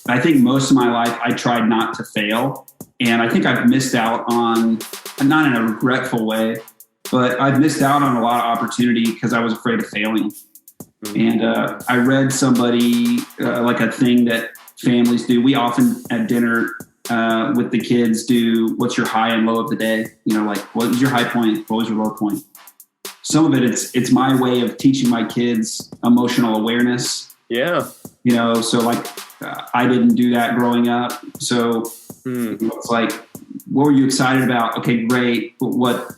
I think most of my life I tried not to fail. And I think I've missed out on, not in a regretful way, but I've missed out on a lot of opportunity because I was afraid of failing. And I read somebody, like a thing that families do. We often at dinner with the kids do, what's your high and low of the day? Like, what was your high point? What was your low point? Some of it, it's my way of teaching my kids emotional awareness. Yeah. So like I didn't do that growing up. So it's like, what were you excited about? Okay, great. But what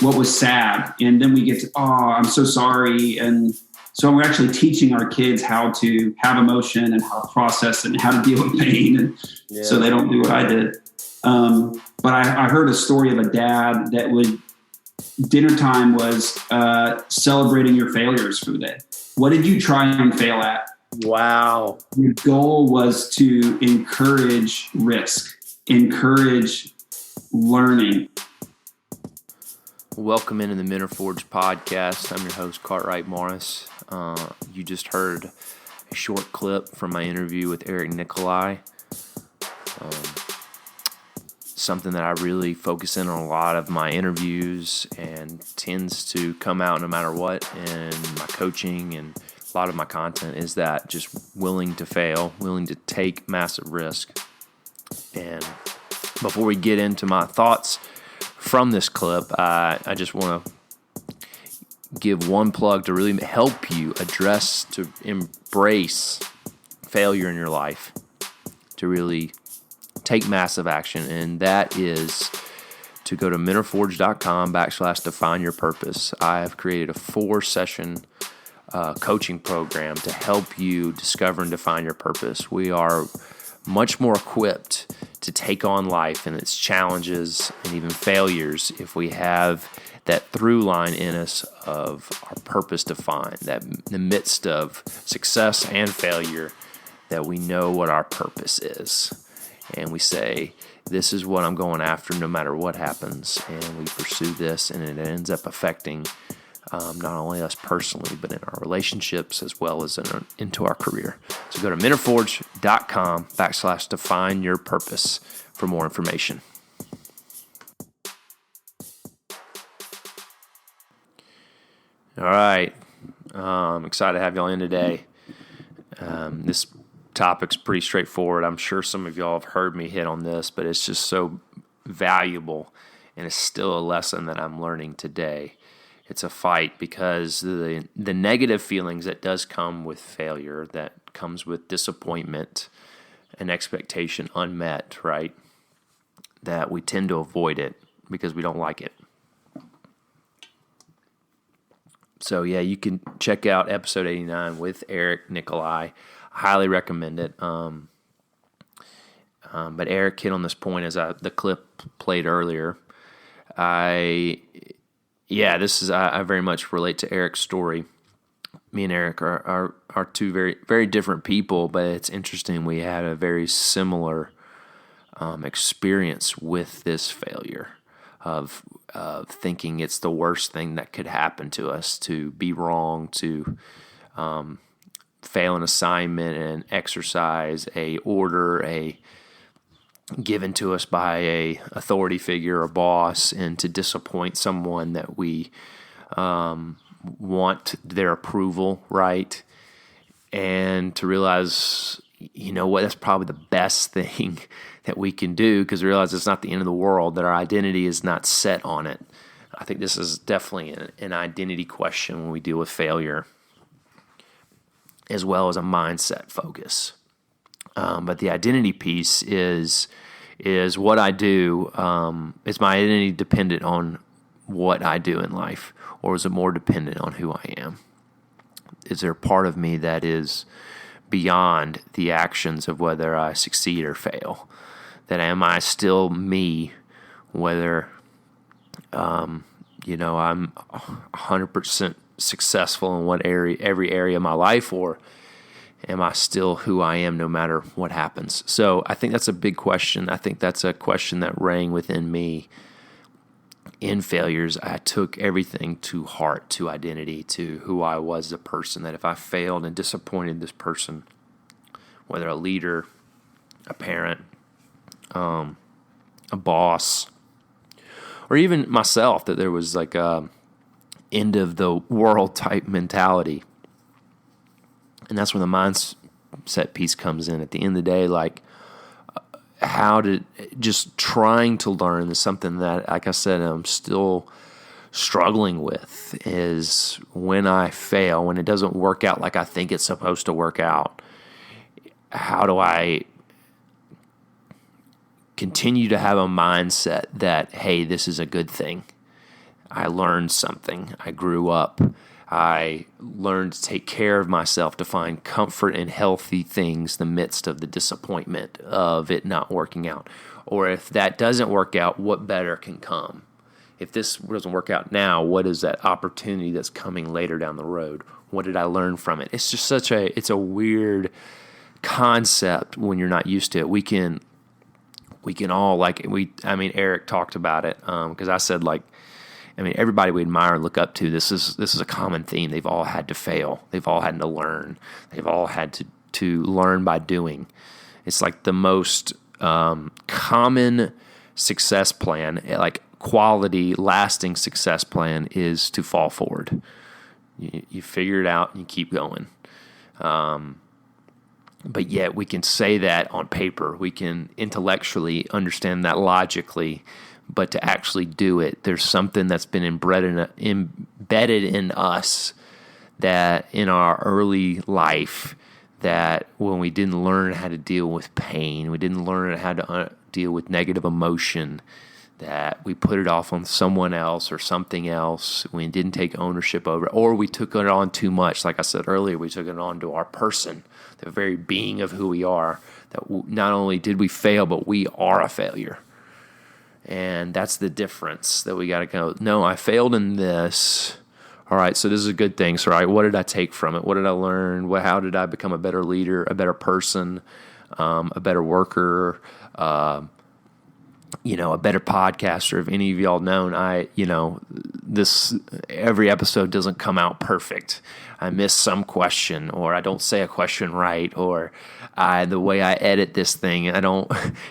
was sad? And then we get to, I'm so sorry. And so we're actually teaching our kids how to have emotion and how to process it and how to deal with pain. And so they don't do what I did. But I heard a story of a dad that dinner time was celebrating your failures for the day. What did you try and fail at? Wow. Your goal was to encourage risk, encourage learning. Welcome into the Men Are Forged podcast. I'm your host, Cartwright Morris. You just heard a short clip from my interview with Eric Nickoli. Something that I really focus in on a lot of my interviews and tends to come out no matter what in my coaching and a lot of my content is that just willing to fail, willing to take massive risk. And before we get into my thoughts from this clip, I just want to give one plug to really help you to embrace failure in your life, to really take massive action, and that is to go to menarforged.com/define your purpose. I have created a 4-session coaching program to help you discover and define your purpose. We are much more equipped to take on life and its challenges and even failures if we have that through line in us of our purpose defined, that in the midst of success and failure, that we know what our purpose is. And we say, this is what I'm going after no matter what happens. And we pursue this, and it ends up affecting not only us personally, but in our relationships as well as into our career. So go to menarforged.com/define your purpose for more information. All right. I'm excited to have y'all in today. This topic's pretty straightforward. I'm sure some of y'all have heard me hit on this, but it's just so valuable, and it's still a lesson that I'm learning today. It's a fight because the negative feelings that does come with failure, that comes with disappointment and expectation unmet, right? That we tend to avoid it because we don't like it. So yeah, you can check out episode 89 with Eric Nickoli. I highly recommend it. But Eric hit on this point as the clip played earlier. I very much relate to Eric's story. Me and Eric are two very, very different people, but it's interesting. We had a very similar experience with this failure of thinking it's the worst thing that could happen to us, to be wrong, to fail an assignment, an exercise, a order, given to us by a authority figure or boss, and to disappoint someone that we want their approval, right? And to realize, that's probably the best thing that we can do, because we realize it's not the end of the world, that our identity is not set on it. I think this is definitely an identity question when we deal with failure, as well as a mindset focus. But the identity piece is what I do. Is my identity dependent on what I do in life, or is it more dependent on who I am? Is there a part of me that is beyond the actions of whether I succeed or fail? That am I still me, whether I'm 100% successful in every area of my life, or am I still who I am no matter what happens? So I think that's a big question. I think that's a question that rang within me in failures. I took everything to heart, to identity, to who I was as a person, that if I failed and disappointed this person, whether a leader, a parent, a boss, or even myself, that there was like a end of the world type mentality. And that's when the mindset piece comes in. At the end of the day, like just trying to learn is something that, like I said, I'm still struggling with, is when I fail, when it doesn't work out like I think it's supposed to work out, how do I continue to have a mindset that, hey, this is a good thing. I learned something. I grew up. I learned to take care of myself, to find comfort in healthy things in the midst of the disappointment of it not working out. Or if that doesn't work out, what better can come? If this doesn't work out now, what is that opportunity that's coming later down the road? What did I learn from it? It's just it's a weird concept when you're not used to it. We can all Eric talked about it, because I said, everybody we admire and look up to, this is a common theme. They've all had to fail. They've all had to learn. They've all had to learn by doing. It's like the most common success plan, like quality, lasting success plan, is to fall forward. You figure it out and you keep going. But yet we can say that on paper. We can intellectually understand that logically, but to actually do it, there's something that's been embedded in us, that in our early life, that when we didn't learn how to deal with pain, we didn't learn how to deal with negative emotion, that we put it off on someone else or something else. We didn't take ownership over it, or we took it on too much. Like I said earlier, we took it on to our person, the very being of who we are, that not only did we fail, but we are a failure. And that's the difference that we got to go, no, I failed in this. All right, so this is a good thing. So, all right, what did I take from it? What did I learn? How did I become a better leader, a better person, a better worker, a better podcaster? If any of y'all known, every episode doesn't come out perfect. I miss some question, or I don't say a question right, or the way I edit this thing, I don't,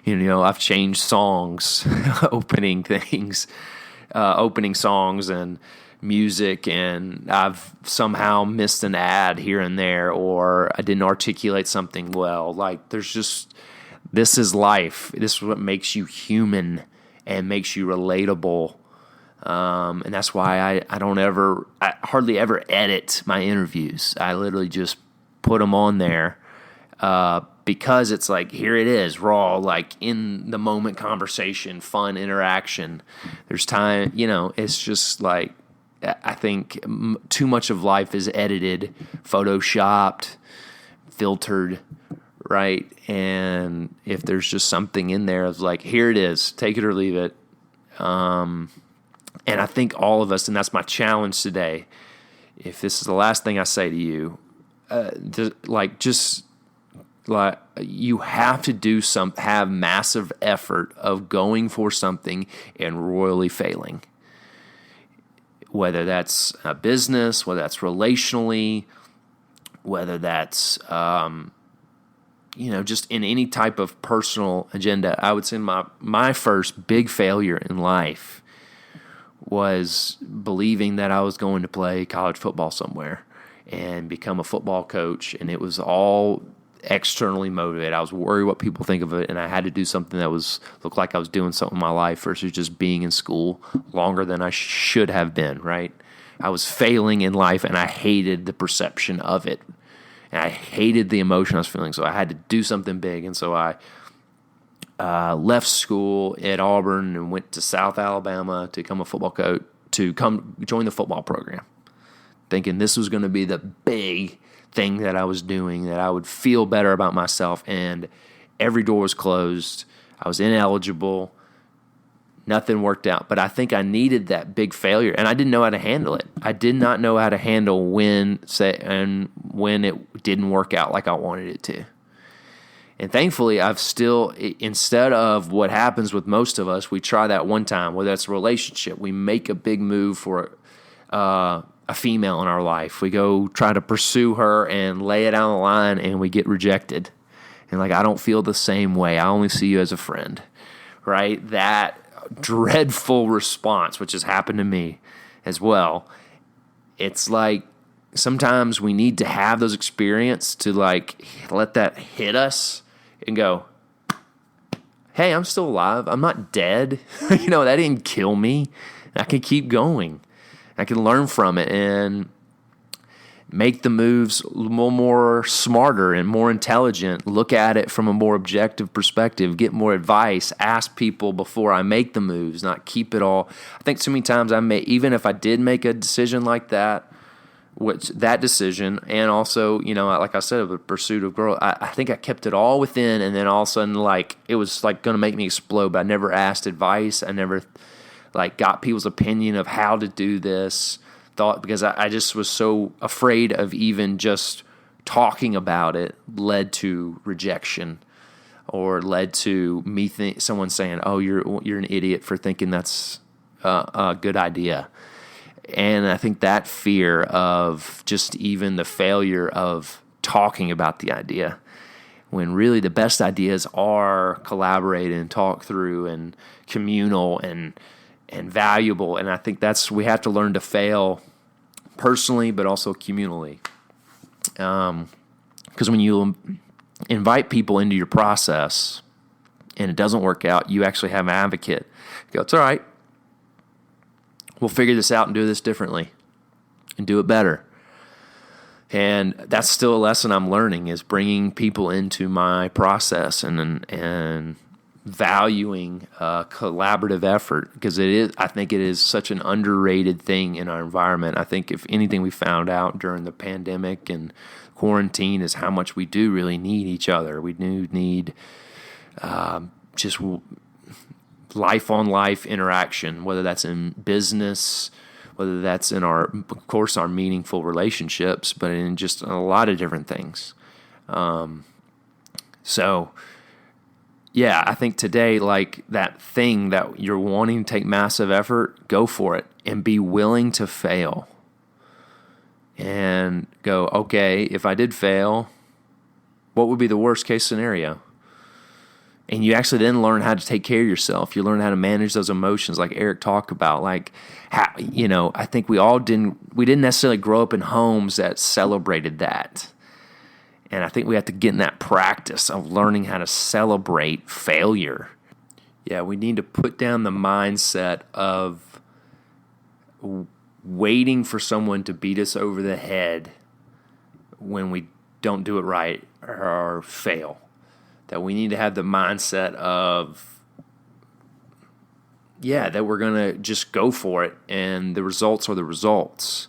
I've changed songs, opening songs and music, and I've somehow missed an ad here and there, or I didn't articulate something well. Like, this is life. This is what makes you human and makes you relatable. And that's why I hardly ever edit my interviews. I literally just put them on there, because it's like, here it is, raw, like in the moment conversation, fun interaction. There's time, it's just like, I think too much of life is edited, photoshopped, filtered, right? And if there's just something in there of like, here it is, take it or leave it. And I think all of us, and that's my challenge today, if this is the last thing I say to you, you have to have massive effort of going for something and royally failing. Whether that's a business, whether that's relationally, whether that's just in any type of personal agenda. I would say my first big failure in life was believing that I was going to play college football somewhere and become a football coach, and it was all externally motivated. I was worried what people think of it, and I had to do something that looked like I was doing something in my life versus just being in school longer than I should have been, right? I was failing in life, and I hated the perception of it, and I hated the emotion I was feeling, so I had to do something big. And so I left school at Auburn and went to South Alabama to become a football coach, to come join the football program, thinking this was going to be the big thing that I was doing, that I would feel better about myself, and every door was closed. I was ineligible. Nothing worked out. But I think I needed that big failure, and I didn't know how to handle it. I did not know how to handle when it didn't work out like I wanted it to. And thankfully, I've still, instead of what happens with most of us, we try that one time, whether that's a relationship, we make a big move for a female in our life. We go try to pursue her and lay it on the line, and we get rejected. And like, I don't feel the same way. I only see you as a friend, right? That dreadful response, which has happened to me as well. It's like sometimes we need to have those experiences to like let that hit us and go, hey, I'm still alive. I'm not dead. That didn't kill me. I can keep going. I can learn from it and make the moves a little more smarter and more intelligent, look at it from a more objective perspective, get more advice, ask people before I make the moves, not keep it all. I think too many times even if I did make a decision like that, that decision, and also, like I said, the pursuit of growth, I think I kept it all within, and then all of a sudden, like, it was like going to make me explode, but I never asked advice. I never like got people's opinion of how to do this. Because I just was so afraid of even just talking about it led to rejection, or led to me someone saying, "Oh, you're an idiot for thinking that's a good idea." And I think that fear of just even the failure of talking about the idea, when really the best ideas are collaborated and talked through and communal and valuable. And I think we have to learn to fail personally, but also communally. Because when you invite people into your process and it doesn't work out, you actually have an advocate. You go, it's all right. We'll figure this out and do this differently and do it better. And that's still a lesson I'm learning, is bringing people into my process and valuing collaborative effort, because I think it is such an underrated thing in our environment. I think if anything we found out during the pandemic and quarantine is how much we do really need each other. We do need just life-on-life interaction, whether that's in business, whether that's in our meaningful relationships, but in just a lot of different things. Yeah, I think today, like, that thing that you're wanting to take massive effort, go for it and be willing to fail. And go, okay, if I did fail, what would be the worst case scenario? And you actually then learn how to take care of yourself. You learn how to manage those emotions, like Eric talked about. Like, how, I think we didn't necessarily grow up in homes that celebrated that. And I think we have to get in that practice of learning how to celebrate failure. Yeah, we need to put down the mindset of waiting for someone to beat us over the head when we don't do it right or fail. That we need to have the mindset of, that we're going to just go for it, and the results are the results.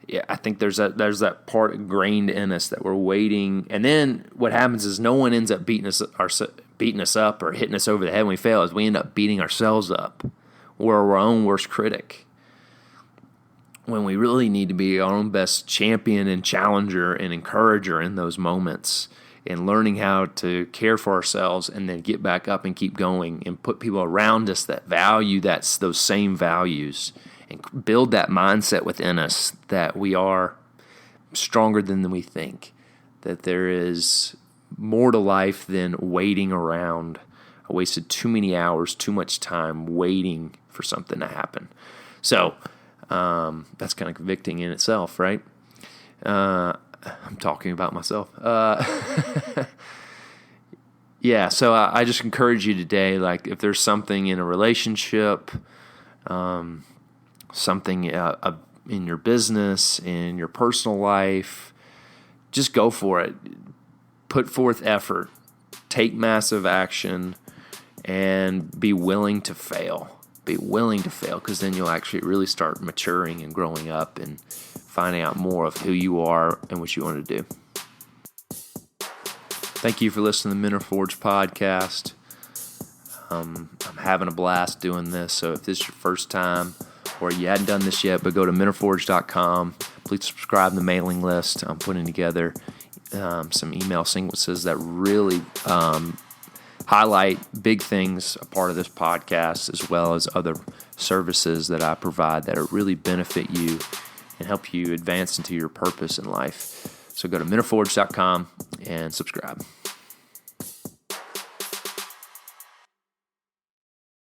Yeah, I think there's that part ingrained in us that we're waiting, and then what happens is no one ends up beating us up or hitting us over the head when we fail. Is we end up beating ourselves up. We're our own worst critic, when we really need to be our own best champion and challenger and encourager in those moments, and learning how to care for ourselves and then get back up and keep going and put people around us that value those same values. And build that mindset within us that we are stronger than we think, that there is more to life than waiting around. I wasted too many hours, too much time waiting for something to happen. So that's kind of convicting in itself, right? I'm talking about myself. So I just encourage you today, like, if there's something in a relationship, something in your business, in your personal life, just go for it. Put forth effort. Take massive action and be willing to fail. Be willing to fail, because then you'll actually really start maturing and growing up and finding out more of who you are and what you want to do. Thank you for listening to the Men Are Forged podcast. I'm having a blast doing this, so if this is your first time or you hadn't done this yet, but go to menarforged.com. Please subscribe to the mailing list. I'm putting together some email sequences that really highlight big things, a part of this podcast, as well as other services that I provide that really benefit you and help you advance into your purpose in life. So go to menarforged.com and subscribe.